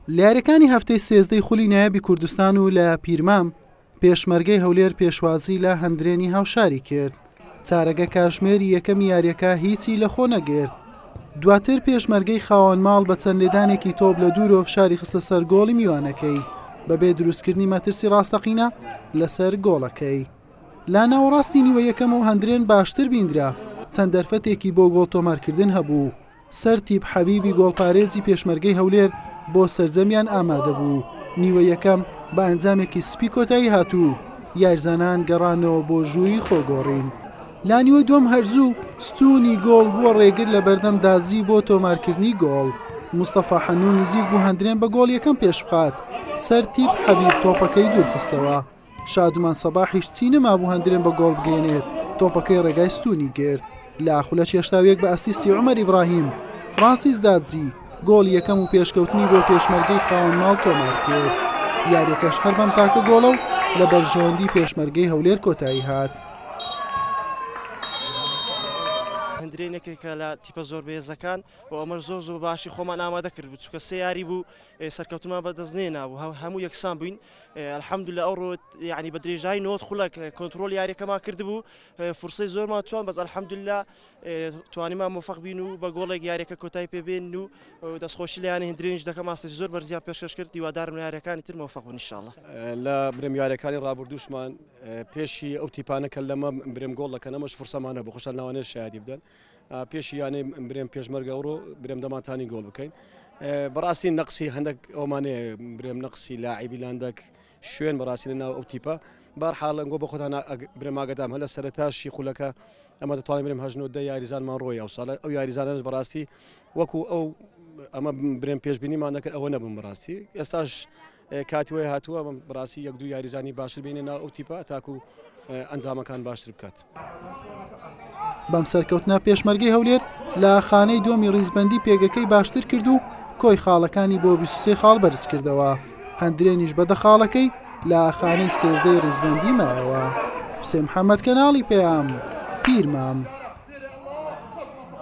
لیارەکانی هەفتەی سێزدەی خولی نایابی کوردستان و لە پیرمام پێشمەرگەی هەولێر پێشوازی لە هەندرێنی هاوشاری کرد. چارەگە کاتژمێری یەکەم یاریەکە هیچی لە خۆ نەگرت. دواتر پێشمەرگەی خاوەن ماڵ بە چەند لێدانێکی تۆپ لە دوورۆ فشاری خستە سەر گۆڵی میوانەکەی بەبێ دروستکردنی مەترسی ڕاستەقینە لەسەر گۆڵەکەی. لا ناوەڕاستی نیوە یەکەمەوە هەندرێن باشتر بیندرا، چەند دەرفەتێکی بۆ گۆڵ تۆمارکردن هەبوو. سەرتیب حەبیبی گۆڵپارێزی پێشمەرگەی هەولێر بۆ سەرجەمیان ئامادە بوو. نیوە یەکەم بە ئەنجامێکی سپی کۆتایی هاتوو، یارزانان گەڕانەوە بۆ ژووری خۆگۆڕین. لا نیوە دوم هەرزوو ستونی گۆڵ بووە ڕێگر لە بەردەم دازی بۆ تۆمارکردنی گۆڵ. مستەفا حەنوون نزیک بوو هەندرێن بە گۆڵ یەکەم پێش بخات. سەرتیب حەبیب تۆپەکەی دوورخستەوە. شادومان سەباحیش چی نەمابوو هەندرێن بە گۆڵ بگەێنێت، تۆپەکەی ڕێگای ستونی گرت. لە ئاخولە چێشتاوێک بە ئەسیستی عومەر ئیبراهیم فرانسیس دادزی گۆڵ یەکەم و پێشکەوتنی بۆ پێشمەرگەی خاوەن ماڵ تۆمار کرد. یاریەکەش هەر بەم تاکە گۆڵە و لە بەرژەوەندی پێشمەرگەی هەولێر کۆتایی هات. هەندرێنێکێکە لە تیپە زۆر بەهێزەکان و ئەمە زۆر باشی خۆمان ئامادە کرد بوو، چونکە سێ یاری بوو سەرکەوتمان بەدەستنێ نابوو، هەموو یەکسان بووین. الحەمدولillah ئەوڕۆ یعنی بە درێژایی 90 خولەک کۆنتترۆل یاریەکەمان کردبوو، فرسەی زۆرمان توان بەس الحەمدولillah توانیمان موفق بین و بە گۆڵێک یاریەکە کۆتایی پێبێن و دەستخۆشی لە یانی هەندرێنیش دەکەم ماسێکی زۆر بەرزیان پێشکەش کرد. هیوادارم یاریەکانی تر موفق بن ئینشاءالله. لە برێم یاریەکانی ڕابردووشمان پێشی ئەو تیپانەکە لەمە برێم گۆڵ دەکەن، ئەمەش فرسەمانە بۆ خۆشان ناوانێت شایدی بدەن. پێشی یانەی برێم پێشمەرگە ئەوڕۆ برێم دەمانتانی گۆڵ بکەین. بەڕاستی نەقسی هەندێک ئەومانەیە برێم نەقسی لاعیبی لاندەک شوێن بەڕاستی لە ناو ئەو تیپە. بەرحاڵ ئەنگۆ بە خۆتان برێم ئاگادام هەل لە سەرەتاشی خولەکە ئەمە دەتوانین برێم هەژنەوە یاریزانمان ڕۆی ئەو ساڵە ئەو یاریزانەش بەڕاستی وەکو ئەو ئەمە برێم پێشبینیمان نەکرد ئەوە نەبووم بەڕاستی. ئێستاش کاتیوەی هاتووە بەڕاستی یەک دوو یاریزانی باشتر بینێ ناو ئەو تیپە تاکو ئەنجامەکان باشتر بکات. بەم سەرکەوتنە پێشمەرگەی هەولێر لە خانەی دووەمی ڕیزبەندی پێگەکەی باشتر کرد و کۆی خاڵەکانی بۆ 23 خاڵ بەرز کردەوە. هەندرێنیش بەدە خاڵەکەی لە خانەی سێزدەی ڕیزبەندی مایەوە. حوسێن محەممەد کەناڵی پێیام پیرمام.